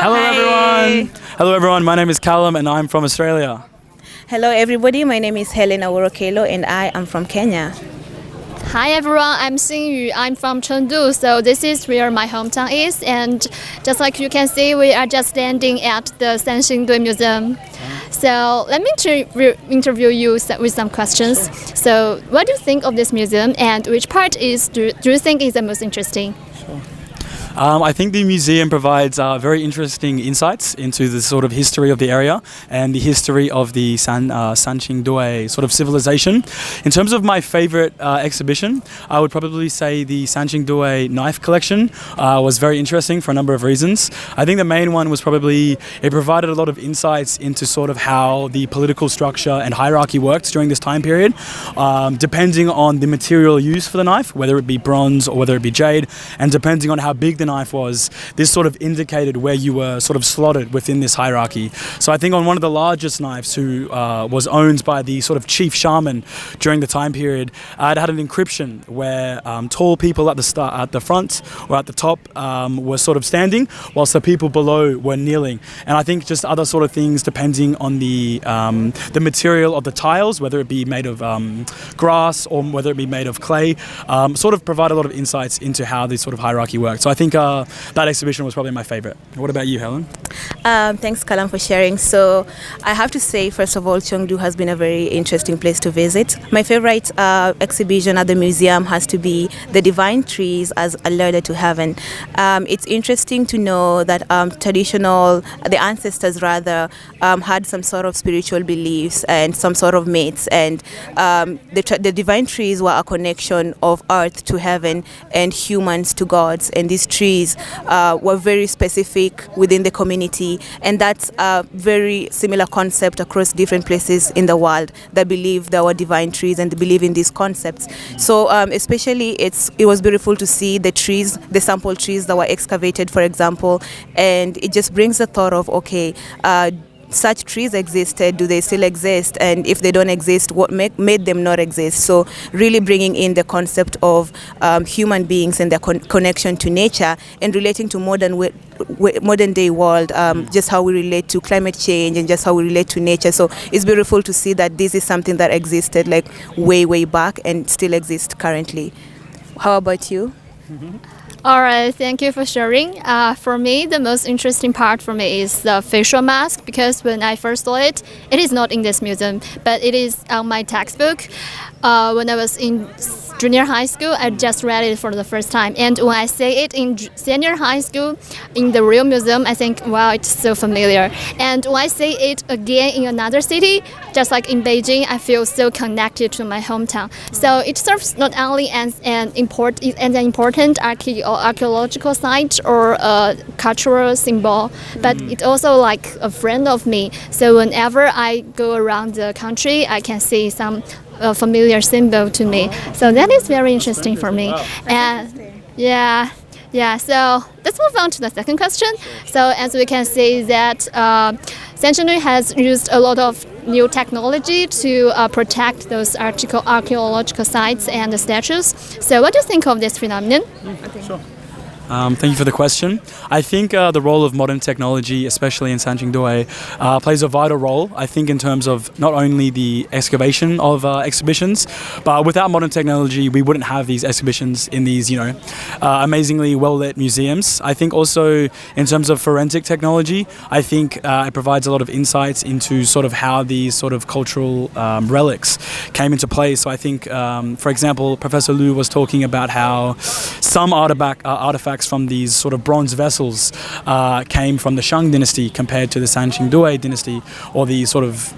Hello Hi. everyone. Hello everyone. My name is Callum and I'm from Australia. Hello everybody, my name is Hellen Awuor Okelo and I am from Kenya. Hi everyone, I'm Xinyu. I'm from Chengdu, so this is where my hometown is. And just like you can see, we are just standing at the Sanxingdui Museum. So let me interview you with some questions. Sure. So what do you think of this museum, and which part do you think is the most interesting? Sure. I think the museum provides very interesting insights into the sort of history of the area and the history of the Sanxingdui sort of civilization. In terms of my favorite exhibition, I would probably say the Sanxingdui knife collection was very interesting for a number of reasons. I think the main one was probably it provided a lot of insights into sort of how the political structure and hierarchy worked during this time period, depending on the material used for the knife, whether it be bronze or whether it be jade, and depending on how big the knife was, this sort of indicated where you were sort of slotted within this hierarchy. So I think on one of the largest knives, who was owned by the sort of chief shaman during the time period, it had an inscription where tall people at the front or at the top were sort of standing, whilst the people below were kneeling. And I think just other sort of things depending on the material of the tiles, whether it be made of grass or whether it be made of clay, sort of provide a lot of insights into how this sort of hierarchy worked. So I think that exhibition was probably my favorite. What about you, Helen? Thanks, Callum, for sharing. So I have to say, first of all, Chengdu has been a very interesting place to visit. My favorite exhibition at the museum has to be the divine trees as a ladder to heaven. It's interesting to know that the ancestors rather, had some sort of spiritual beliefs and some sort of myths, and the divine trees were a connection of earth to heaven and humans to gods, and these trees were very specific within the community, and that's a very similar concept across different places in the world that believe there were divine trees and believe in these concepts. So especially it was beautiful to see the trees, the sample trees that were excavated, for example, and it just brings the thought of, okay, such trees existed, do they still exist? And if they don't exist, what made them not exist? So really bringing in the concept of human beings and their connection to nature, and relating to modern day world, just how we relate to climate change and just how we relate to nature. So it's beautiful to see that this is something that existed like way back and still exists currently. How about you? Mm-hmm. All right, thank you for sharing. For me, the most interesting part for me is the facial mask, because when I first saw it, it is not in this museum, but it is on my textbook. When I was in junior high school, I just read it for the first time. And when I say it in senior high school, in the real museum, I think, wow, it's so familiar. And when I say it again in another city, just like in Beijing, I feel so connected to my hometown. So it serves not only as an important archaeological site or a cultural symbol, but it also like a friend of me. So whenever I go around the country, I can see some familiar symbol to me. So that is very interesting for me. And yeah. So let's move on to the second question. So as we can see that Sanxingdui has used a lot of new technology to protect those archaeological sites and the statues. So what do you think of this phenomenon? Sure. Thank you for the question. I think the role of modern technology, especially in Sanxingdui, plays a vital role, I think, in terms of not only the excavation of exhibitions, but without modern technology, we wouldn't have these exhibitions in these, amazingly well-lit museums. I think also in terms of forensic technology, I think it provides a lot of insights into sort of how these sort of cultural relics came into play. So I think, for example, Professor Liu was talking about how some artifacts from these sort of bronze vessels came from the Shang dynasty compared to the Sanxingdui dynasty, or the sort of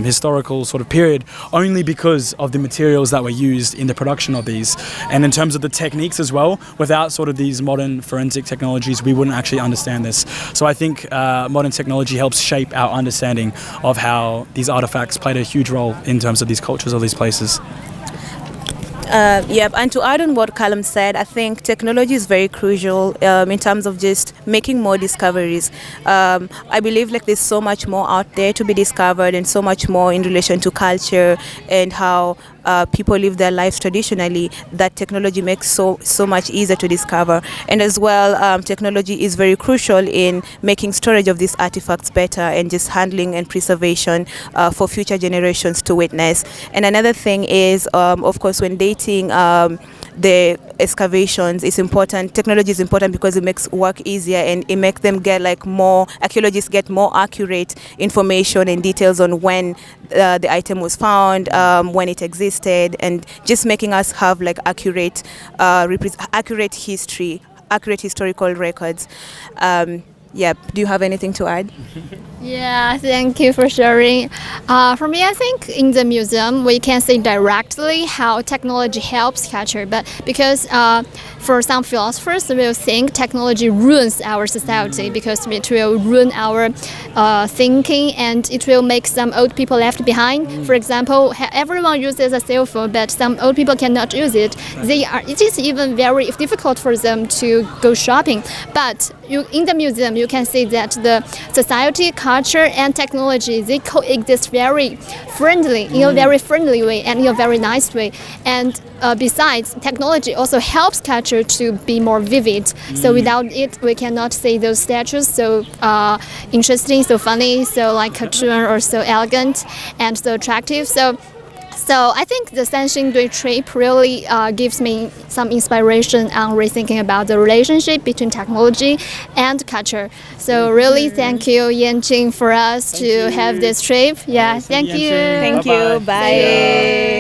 historical sort of period, only because of the materials that were used in the production of these. And in terms of the techniques as well, without sort of these modern forensic technologies, we wouldn't actually understand this. So I think modern technology helps shape our understanding of how these artifacts played a huge role in terms of these cultures of these places. Yep, and to add on what Callum said, I think technology is very crucial in terms of just making more discoveries. I believe like there's so much more out there to be discovered, and so much more in relation to culture and how people live their lives traditionally, that technology makes so much easier to discover. And as well, technology is very crucial in making storage of these artifacts better, and just handling and preservation for future generations to witness. And another thing is, of course, when dating the excavations, is important. Technology is important because it makes work easier, and it makes them get like more, archaeologists get more accurate information and details on when the item was found, when it existed, and just making us have like accurate history, accurate historical records. Yep. Do you have anything to add? Yeah, thank you for sharing. For me, I think in the museum we can see directly how technology helps culture, but because for some philosophers they will think technology ruins our society because it will ruin our thinking, and it will make some old people left behind. For example, everyone uses a cell phone, but some old people cannot use it. It is even very difficult for them to go shopping. But in the museum, you can see that the society, culture, and technology, they coexist very friendly, in a very friendly way and in a very nice way. And besides, technology also helps culture to be more vivid. So without it, we cannot see those statues so interesting, so funny, so like cartoon, or so elegant and so attractive. So I think the Sanxingdui trip really gives me some inspiration on rethinking about the relationship between technology and culture. So really thank you, Yenching, for us to have this trip. Yeah, thank you. Thank you. Bye.